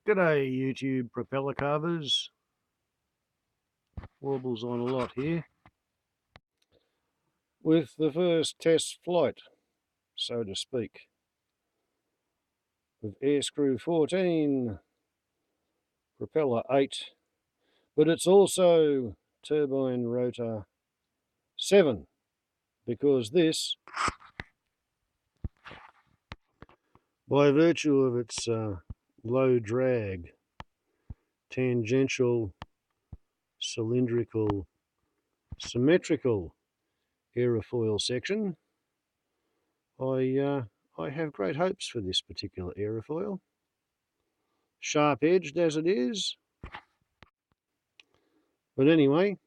G'day YouTube propeller carvers. Warbles on a lot here. With the first test flight, so to speak, with air screw 14, propeller 8, but it's also turbine rotor 7, because this, by virtue of its low drag, tangential, cylindrical, symmetrical aerofoil section, I have great hopes for this particular aerofoil, sharp-edged as it is. But anyway,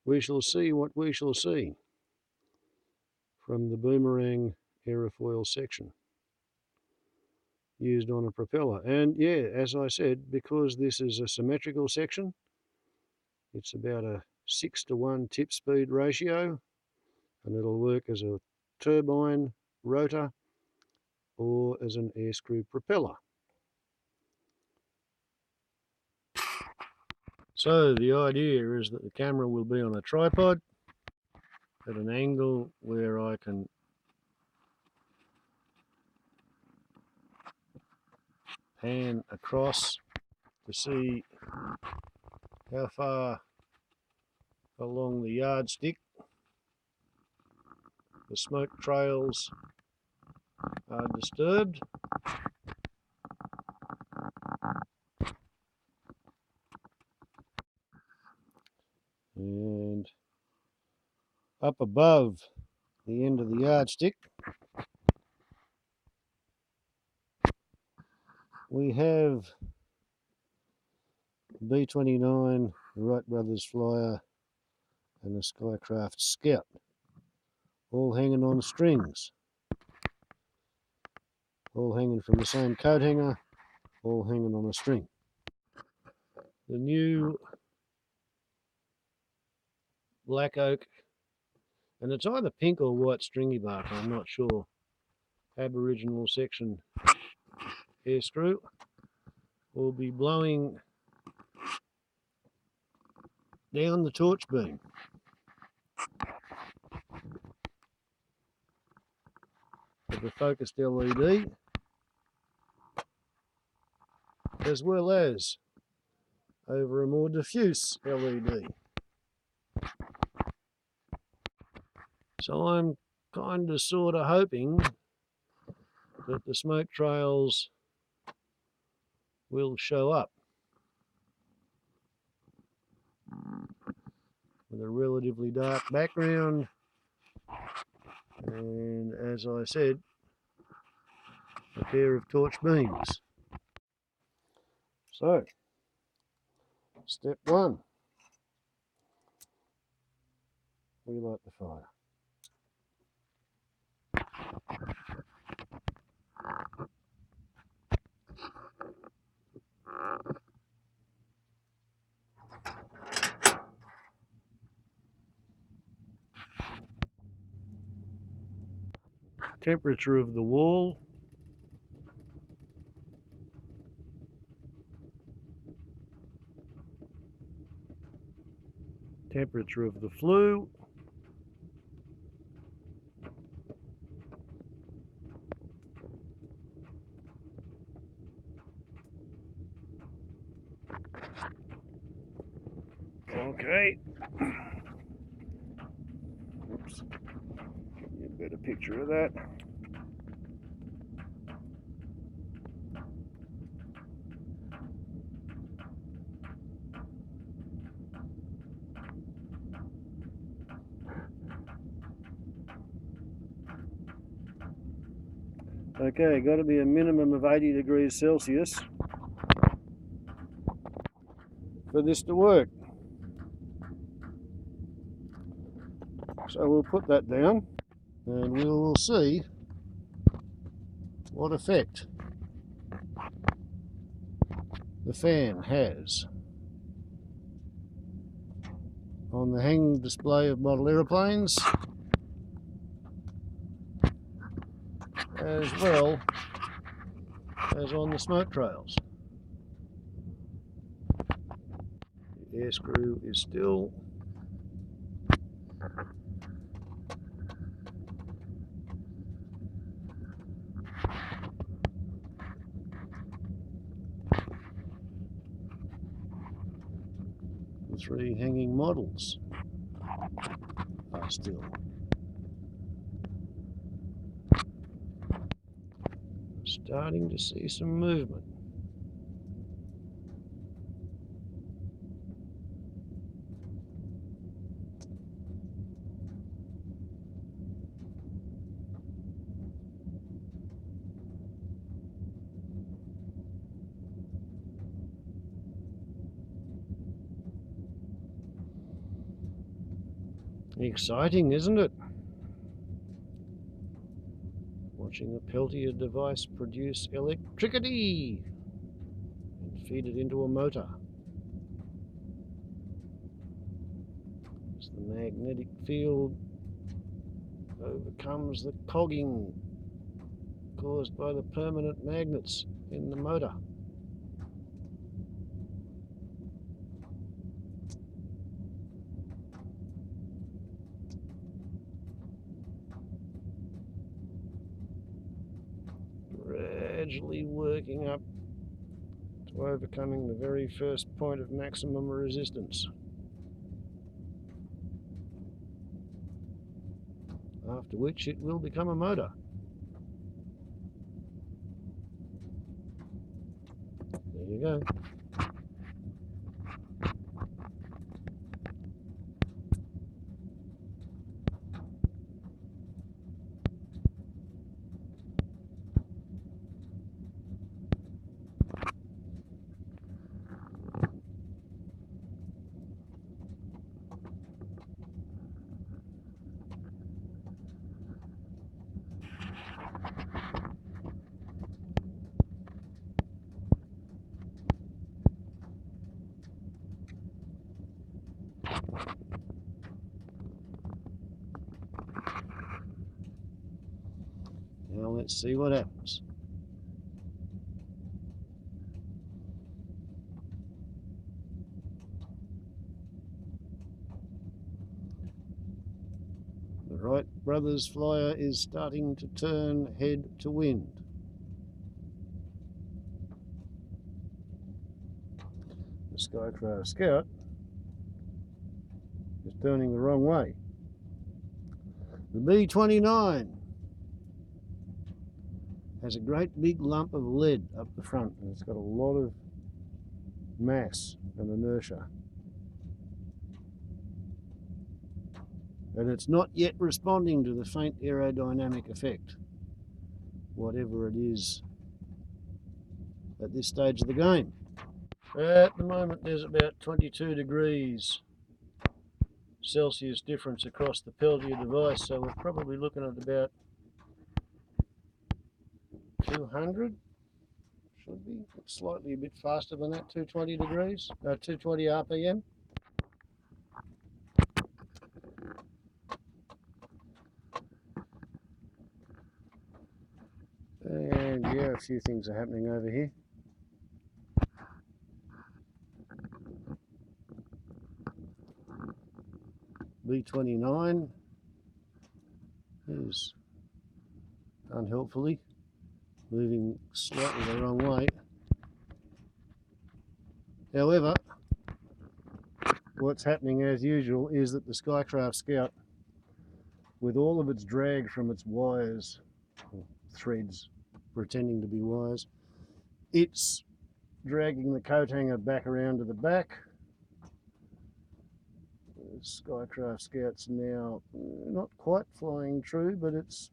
we shall see what we shall see from the Boomerang aerofoil section used on a propeller. And yeah, as I said, because this is a symmetrical section, it's about a 6:1 tip speed ratio, and it'll work as a turbine rotor or as an air screw propeller. So the idea is that the camera will be on a tripod at an angle where I can pan across to see how far along the yardstick the smoke trails are disturbed. And up above the end of the yardstick, we have B-29 Wright Brothers Flyer and a Skycraft Scout, all hanging on strings, all hanging from the same coat hanger, all hanging on a string. The new Black Oak, and it's either pink or white Stringybark, I'm not sure, Aboriginal section air screw will be blowing down the torch beam. With the focused LED, as well as over a more diffuse LED. So I'm kind of sort of hoping that the smoke trails will show up with a relatively dark background, and as I said, a pair of torch beams. So, step 1, we light the fire. Temperature of the wall, temperature of the flue, okay. Oops. Give you a better picture of that. Okay, got to be a minimum of 80 degrees Celsius for this to work. So we'll put that down and we will see what effect the fan has on the hanging display of model aeroplanes, as well as on the smoke trails. air screw is still the 3 hanging models are still. Starting to see some movement. Exciting, isn't it? Watching a Peltier device produce electricity and feed it into a motor. As the magnetic field overcomes the cogging caused by the permanent magnets in the motor. Gradually working up to overcoming the very first point of maximum resistance. After which it will become a motor. There you go. Now let's see what happens. The Wright brothers flyer is starting to turn head to wind. The Skycraft Scout is turning the wrong way. The B-29 has a great big lump of lead up the front, and it's got a lot of mass and inertia. And it's not yet responding to the faint aerodynamic effect, whatever it is at this stage of the game. At the moment there's about 22 degrees Celsius difference across the Peltier device, so we're probably looking at about 200, should be. It's slightly a bit faster than that, 220 degrees, 220 RPM. And yeah, a few things are happening over here. B-29 is unhelpfully moving slightly the wrong way. However, what's happening as usual is that the Skycraft Scout, with all of its drag from its wires, or threads pretending to be wires, it's dragging the coat hanger back around to the back. The Skycraft Scout's now not quite flying true, but it's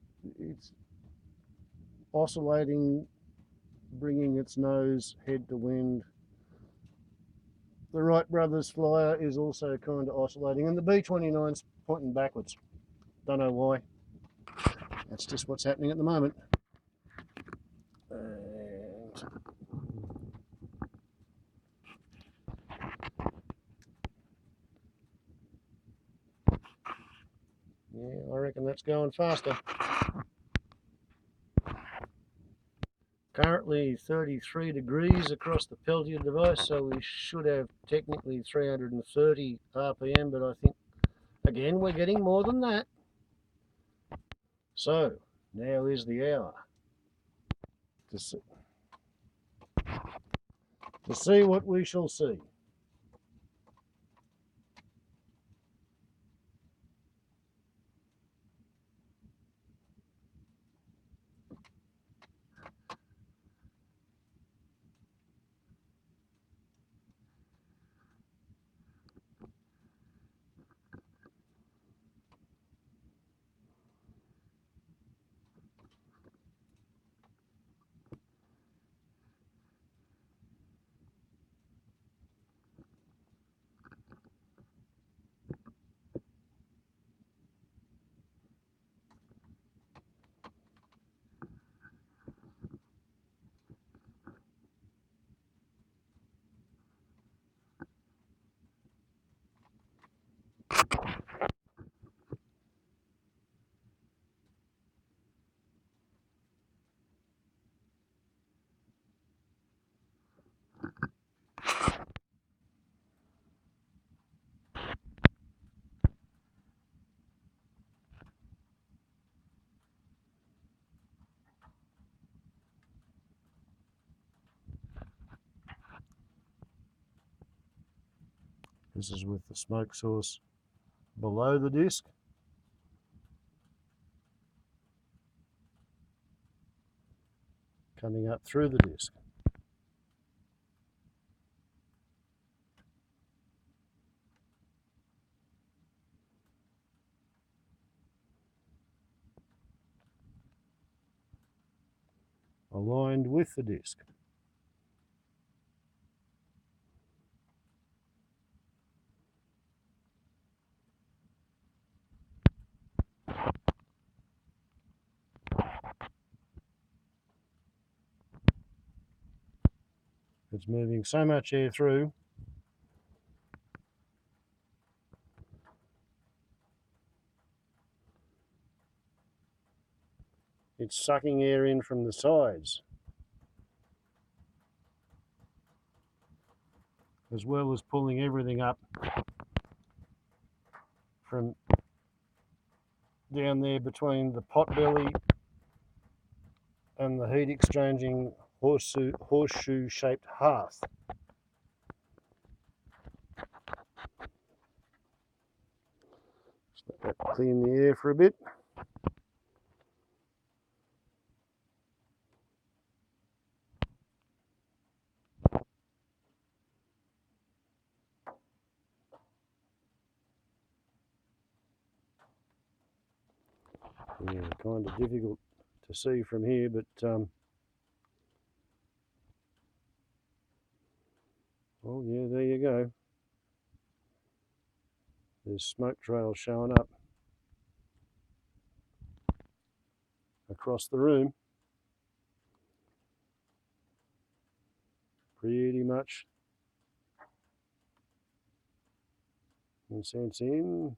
oscillating, bringing its nose head to wind. The Wright brothers flyer is also kind of oscillating, and the B-29's pointing backwards. Don't know why. That's just what's happening at the moment. And yeah, I reckon that's going faster. Currently 33 degrees across the Peltier device, so we should have technically 330 RPM, but I think, again, we're getting more than that. So, now is the hour to see what we shall see. This is with the smoke source below the disc. Coming up through the disc. Aligned with the disc. It's moving so much air through it's sucking air in from the sides as well as pulling everything up from down there between the pot belly and the heat exchanging horseshoe shaped hearth. Just let that clean the air for a bit. Yeah, kind of difficult to see from here, but oh yeah, there you go. There's smoke trails showing up across the room. Pretty much incense in.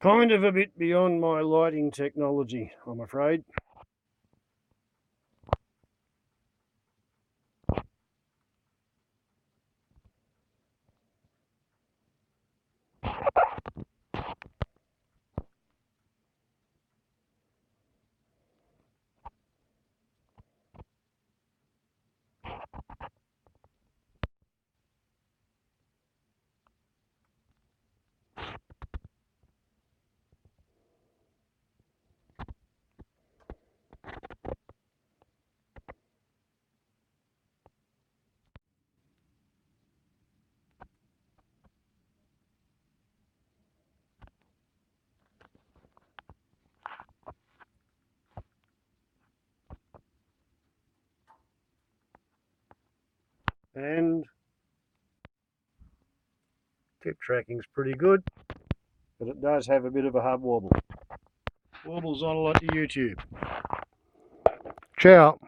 Kind of a bit beyond my lighting technology, I'm afraid. and tip tracking's pretty good, but it does have a bit of a hub wobble. Wobbles on a lot to YouTube. Ciao.